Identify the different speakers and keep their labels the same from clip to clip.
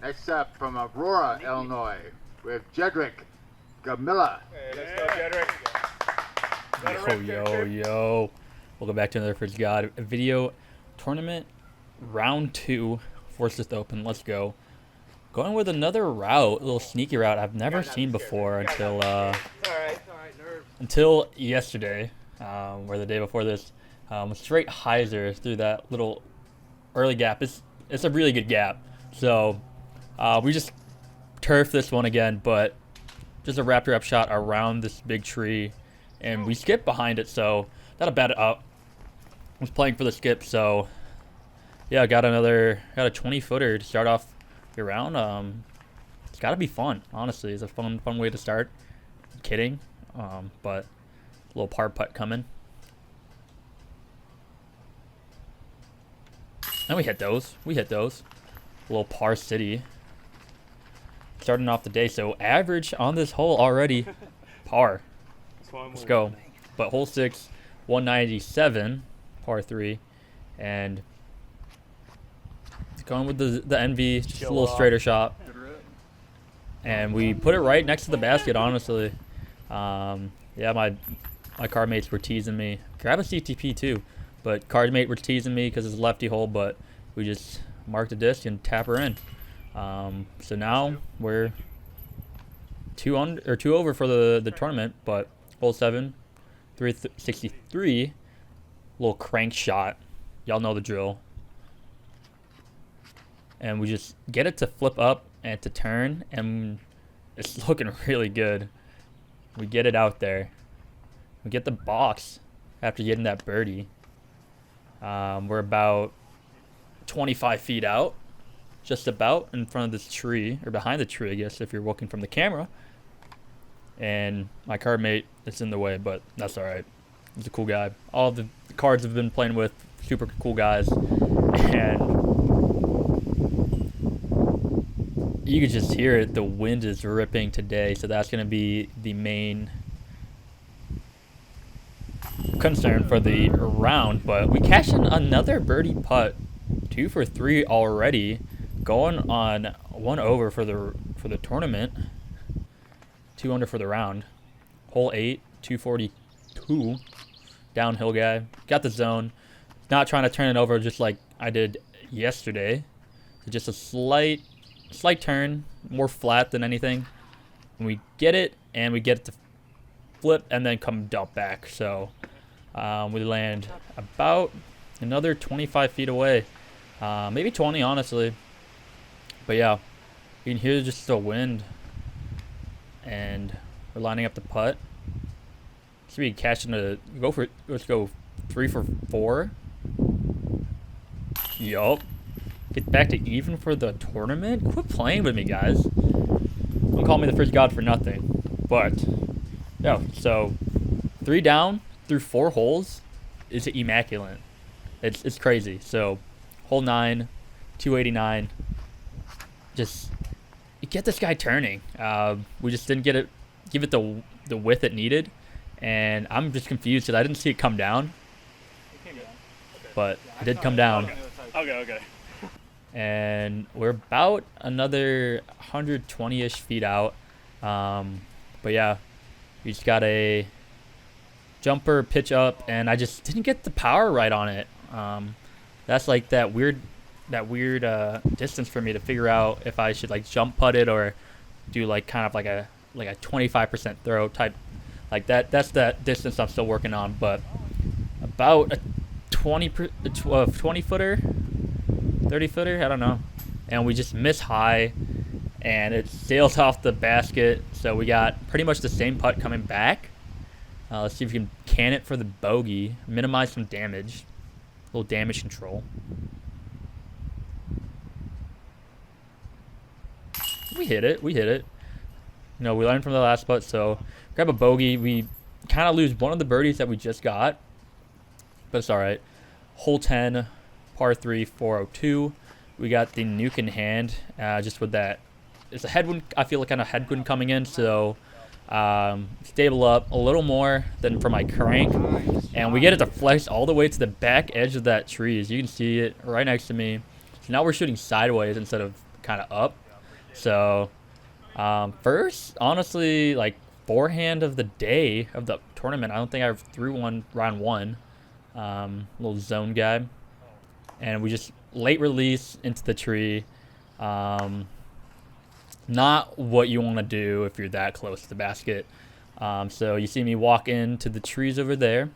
Speaker 1: Next up from Aurora, Illinois, with Jedrick Gamilla.
Speaker 2: Hey, let's go, Jedrick.
Speaker 3: Yo. Welcome back to another TheFrizzGod video tournament. Round 2, Forsyth Open. Let's go. Going with another route, a little sneaky route I've never seen before until yesterday, or the day before this. Straight hyzer through that little early gap. It's a really good gap. So we just turfed this one again, but just a raptor up shot around this big tree, and we skipped behind it, so not a bad up. I was playing for the skip, so yeah, got a 20-footer to start off your round. It's got to be fun, honestly. It's a fun way to start. Kidding, but a little par putt coming. And we hit those. A little par city. Starting off the day, so average on this hole already. Par. Let's go. But hole 6, 197, par 3, and going with the NV, just a little straighter shot. And we put it right next to the basket, honestly. Yeah, my card mates were teasing me. Grab a CTP too, but card mate were teasing me because it's a lefty hole, but we just mark the disc and tap her in. So now we're 2 over for the tournament, but hole 7, 363, little crank shot. Y'all know the drill. And we just get it to flip up and to turn, and it's looking really good. We get it out there. We get the box after getting that birdie. We're about 25 feet out, just about in front of this tree, or behind the tree, I guess, if you're looking from the camera. And my card mate is in the way, but that's all right. He's a cool guy. All the cards I've been playing with, super cool guys. And you can just hear it. The wind is ripping today, so that's going to be the main concern for the round. But we cashed in another birdie putt, 2 for 3 already, going on 1 over for the tournament, 2 under for the round. Hole 8, 242, downhill guy, got the zone. Not trying to turn it over just like I did yesterday. So just a slight turn, more flat than anything. And we get it, and we get it to flip and then come dump back. So we land about another 25 feet away, maybe 20, honestly. But yeah, you can hear just the wind, and we're lining up the putt. So we catch into let's go 3 for 4. Yup. Get back to even for the tournament? Quit playing with me, guys. Don't call me the TheFrizzGod for nothing. But, yeah, so 3 down through 4 holes is immaculate. It's crazy. So, hole 9, 289. Just get this guy turning. We just didn't give it the width it needed. And I'm just confused because I didn't see it come down. But it did come down.
Speaker 2: Okay.
Speaker 3: And we're about another 120-ish feet out. But yeah, we just got a jumper pitch up, and I just didn't get the power right on it. That's like that weird distance for me to figure out if I should like jump putt it or do like kind of like a 25% throw type like that. That's that distance I'm still working on, but about a 20-footer, 30-footer, I don't know. And we just miss high, and it sails off the basket. So we got pretty much the same putt coming back. Let's see if we can can it for the bogey, minimize some damage, a little damage control. We hit it. You know, we learned from the last putt, so grab a bogey. We kind of lose one of the birdies that we just got, but it's all right. Hole 10, par 3, 402. We got the nuke in hand, just with that. It's a headwind. I feel like kind of headwind coming in, so stable up a little more than for my crank, and we get it to flex all the way to the back edge of that tree. As you can see it right next to me. So now we're shooting sideways instead of kind of up. So first, honestly, like forehand of the day of the tournament. I don't think I threw one round one. Little zone guy, and we just late release into the tree. Not what you want to do if you're that close to the basket. So you see me walk into the trees over there.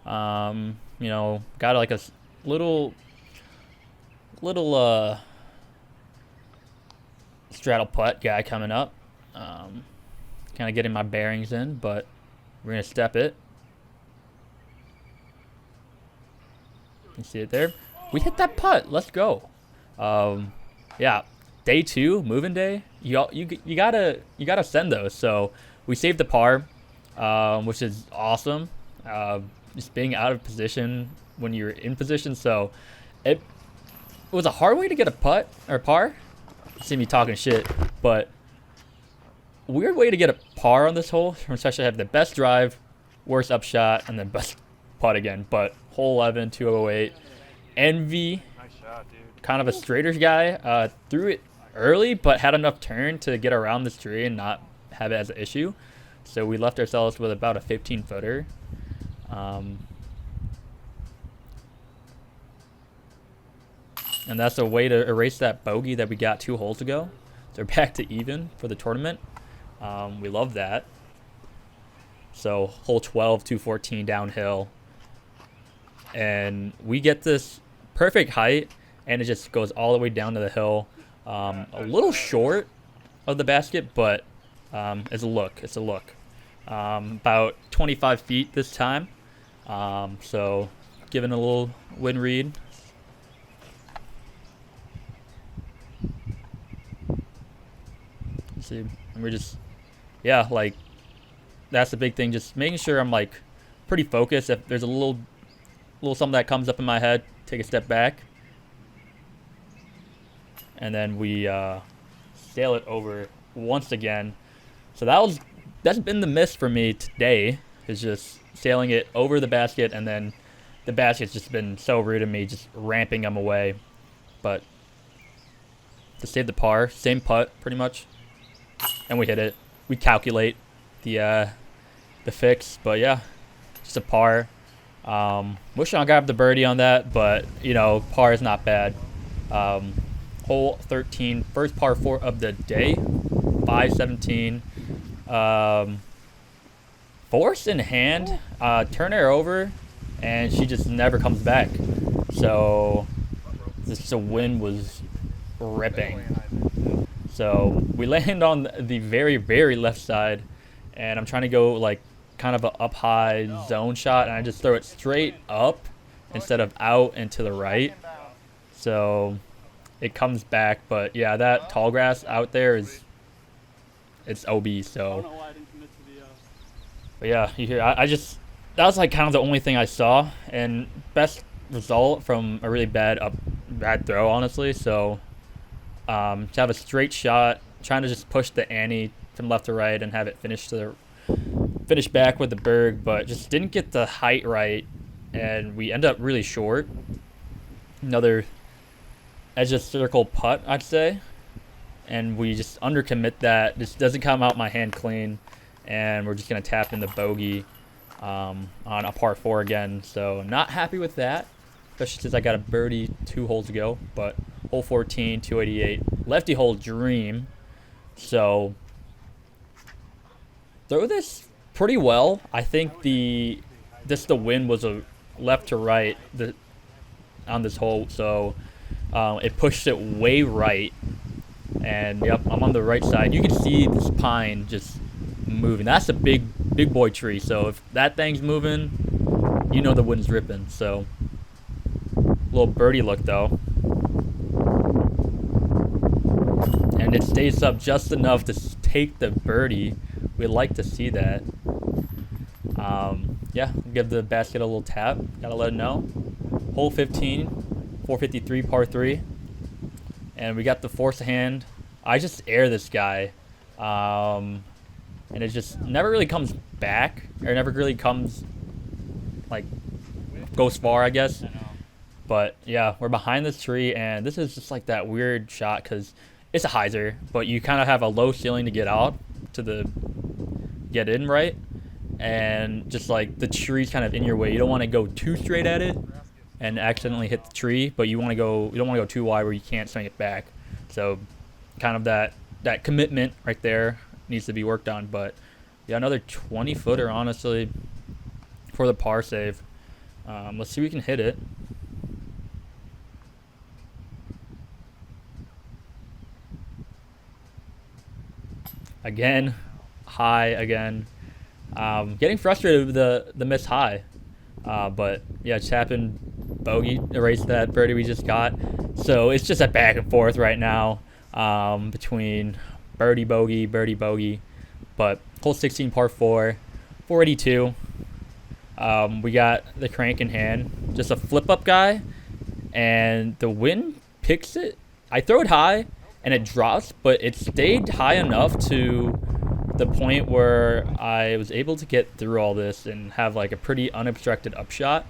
Speaker 3: You know, got like a little straddle putt guy coming up. Kind of getting my bearings in, but we're gonna step it. You see it there? We hit that putt. Let's go. Yeah, day 2, moving day. You gotta send those. So we saved the par, which is awesome. Just being out of position when you're in position. So it was a hard way to get a putt or par. You see me talking shit, but weird way to get a par on this hole. Especially have the best drive, worst upshot, and then best putt again. But hole 11, 208. Envy,
Speaker 2: Nice shot, dude.
Speaker 3: kind of a straighter guy. Threw it early, but had enough turn to get around this tree and not have it as an issue. So we left ourselves with about a 15-footer. And that's a way to erase that bogey that we got 2 holes ago. So we're back to even for the tournament. We love that. So hole 12, 214 downhill. And we get this perfect height, and it just goes all the way down to the hill. A little short of the basket, but it's a look. It's a look. About 25 feet this time. So giving a little wind read. See, and we're just, yeah, like, that's the big thing. Just making sure I'm, like, pretty focused. If there's a little something that comes up in my head, take a step back. And then we sail it over once again. So that's been the miss for me today, is just sailing it over the basket, and then the basket's just been so rude to me, just ramping them away. But to save the par, same putt pretty much, and we hit it. We calculate the fix, but yeah, just a par. Wish I got the birdie on that, but you know, par is not bad. Hole 13, first par 4 of the day, 517. Force in hand, turn her over, and she just never comes back. So the wind was ripping. So we land on the very, very left side, and I'm trying to go like kind of a up high zone shot, and I just throw it straight up instead of out and to the right. So it comes back, but yeah, that tall grass out there it's OB. So, but yeah, you hear I just, that was like kind of the only thing I saw, and best result from a really bad throw, honestly. So to have a straight shot, trying to just push the ante from left to right and have it finish back with the berg, but just didn't get the height right, and we end up really short. Another edge of circle putt, I'd say, and we just undercommit that. Just doesn't come out my hand clean, and we're just gonna tap in the bogey on a par 4 again. So not happy with that, especially since I got a birdie 2 holes ago. But hole 14, 288, lefty hole dream. So throw this pretty well. I think the wind was a left to right on this hole, so it pushed it way right. And yep, I'm on the right side. You can see this pine just moving. That's a big boy tree. So if that thing's moving, you know the wind's ripping. So little birdie look though, and it stays up just enough to take the birdie. We'd like to see that. Yeah, give the basket a little tap. Gotta let it know. Hole 15, 453 par 3, and we got the force hand. I just air this guy, and it just never really comes back, or never really comes, like, goes far, I guess. But yeah, we're behind this tree, and this is just like that weird shot because it's a hyzer, but you kind of have a low ceiling to get out to the get in right, and just like the tree's kind of in your way. You don't want to go too straight at it and accidentally hit the tree, but you don't want to go too wide where you can't swing it back. So kind of that commitment right there needs to be worked on. But yeah, another 20 footer honestly for the par save. Let's see if we can hit it. Again, high again. Getting frustrated with the miss high. But yeah, just happened. Bogey erased that birdie we just got. So it's just a back and forth right now between birdie, bogey. But hole 16, par 4, 482. We got the crank in hand. Just a flip up guy. And the wind picks it. I throw it high and it drops, but it stayed high enough to the point where I was able to get through all this and have like a pretty unobstructed upshot.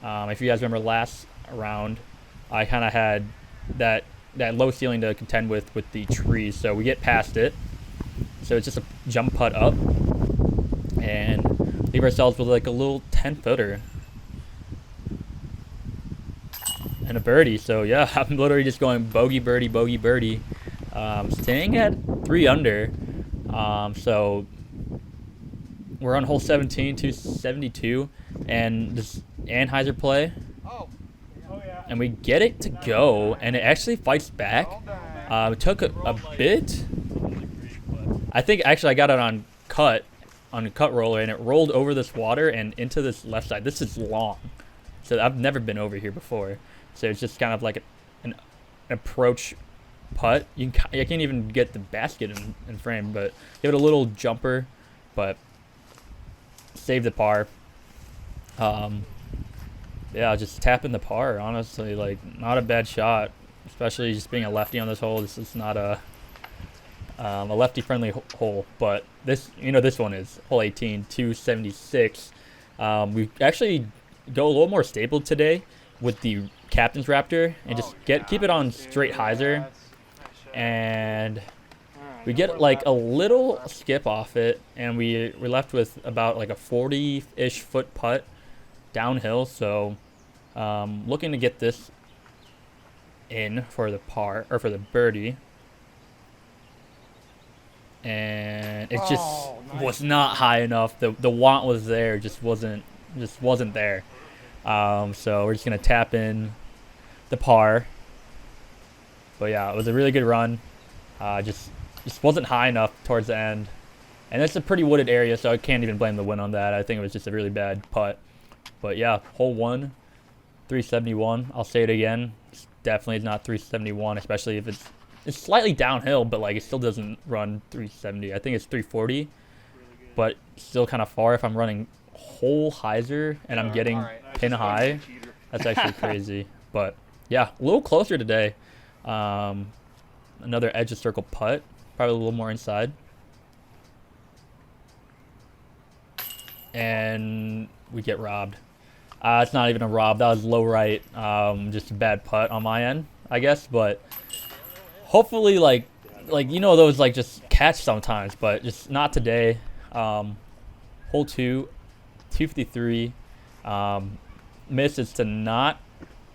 Speaker 3: If you guys remember last round, I kind of had that low ceiling to contend with the trees, so we get past it. So it's just a jump putt up and leave ourselves with like a little 10 footer and a birdie. So yeah, I'm literally just going bogey, birdie, staying at 3 under. So we're on hole 17, 272, and this Anheuser play, and we get it to go, and it actually fights back. It took a bit. I think actually I got it on a cut roller, and it rolled over this water and into this left side. This is long, so I've never been over here before. So it's just kind of like an approach putt. I can't even get the basket in frame, but give it a little jumper, but save the par. Yeah, just tapping the par, honestly, like not a bad shot, especially just being a lefty on this hole. This is not a lefty friendly hole, but this one is hole 18, 276. We actually go a little more stable today with the Captain's Raptor and just keep it on straight hyzer, and we get like a little skip off it, and we're left with about like a 40-ish foot putt downhill. So looking to get this in for the par or for the birdie, and it just was not high enough. The want was there, just wasn't there. So we're just gonna tap in the par. But yeah, it was a really good run. Just wasn't high enough towards the end, and it's a pretty wooded area, so I can't even blame the wind on that. I think it was just a really bad putt. But yeah, hole 1, 371. I'll say it again. It's definitely not 371, especially if it's slightly downhill, but like it still doesn't run 370. I think it's 340, but still kind of far. If I'm running whole hyzer and I'm getting pin high, that's actually crazy. But yeah, a little closer today. Another edge of circle putt, probably a little more inside, and we get robbed. It's not even a rob. That was low right. Just a bad putt on my end, I guess. But hopefully, like those like just catch sometimes, but just not today. Hole 2, 253. Miss is to not.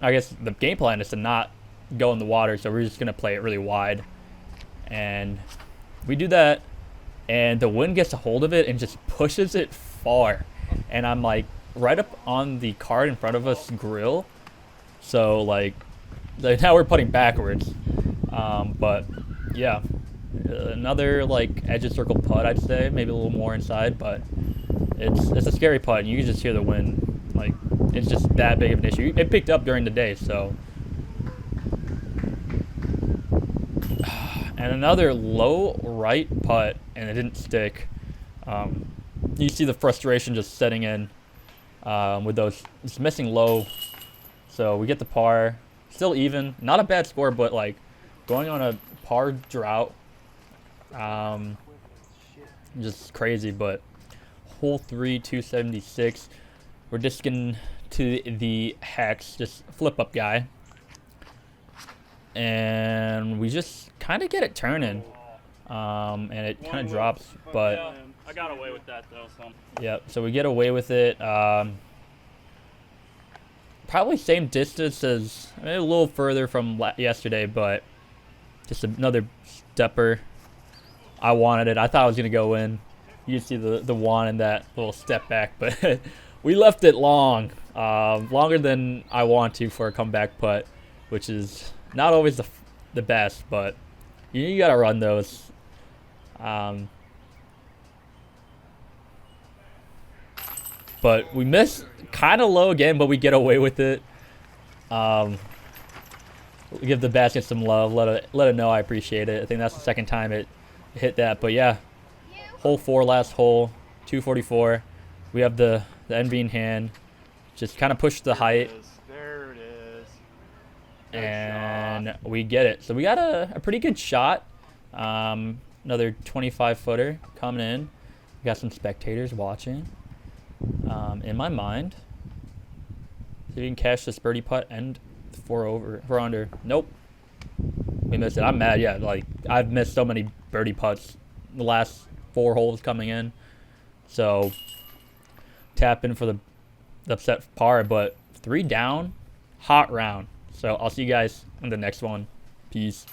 Speaker 3: I guess the game plan is to not go in the water, so we're just gonna play it really wide, and we do that, and the wind gets a hold of it and just pushes it far, and I'm like right up on the card in front of us grill, so like now we're putting backwards. But yeah, another like edge of circle putt, I'd say, maybe a little more inside, but it's a scary putt, and you can just hear the wind. Like it's just that big of an issue. It picked up during the day, so. And another low right putt, and it didn't stick. You see the frustration just setting in with those. It's missing low. So we get the par. Still even. Not a bad score, but like going on a par drought. Just crazy. But hole 3, 276. We're disking to the hex. Just flip up guy. and we just kind of get it turning. And it kind of drops, but
Speaker 2: Yeah, I got away with that though. So
Speaker 3: yeah, so we get away with it. Probably same distance as, I mean, a little further from yesterday, but just another stepper. I wanted it. I thought I was gonna go in. You see the one and that little step back, but we left it long, longer than I want to for a comeback putt, which is not always the best, but you gotta run those. But we miss kind of low again, but we get away with it. We give the basket some love. Let it know I appreciate it. I think that's the second time it hit that. But yeah, hole 4, last hole, 244. We have the envy in hand. Just kind of push the height.
Speaker 2: there it is.
Speaker 3: And we get it. So we got a pretty good shot. Another 25 footer coming in. We got some spectators watching. In my mind, see if we can cash this birdie putt and 4 under. Nope, we missed it. I'm mad. Yeah, like I've missed so many birdie putts the last 4 holes coming in. So tap in for the upset par, but 3 down, hot round. So I'll see you guys in the next one. Peace.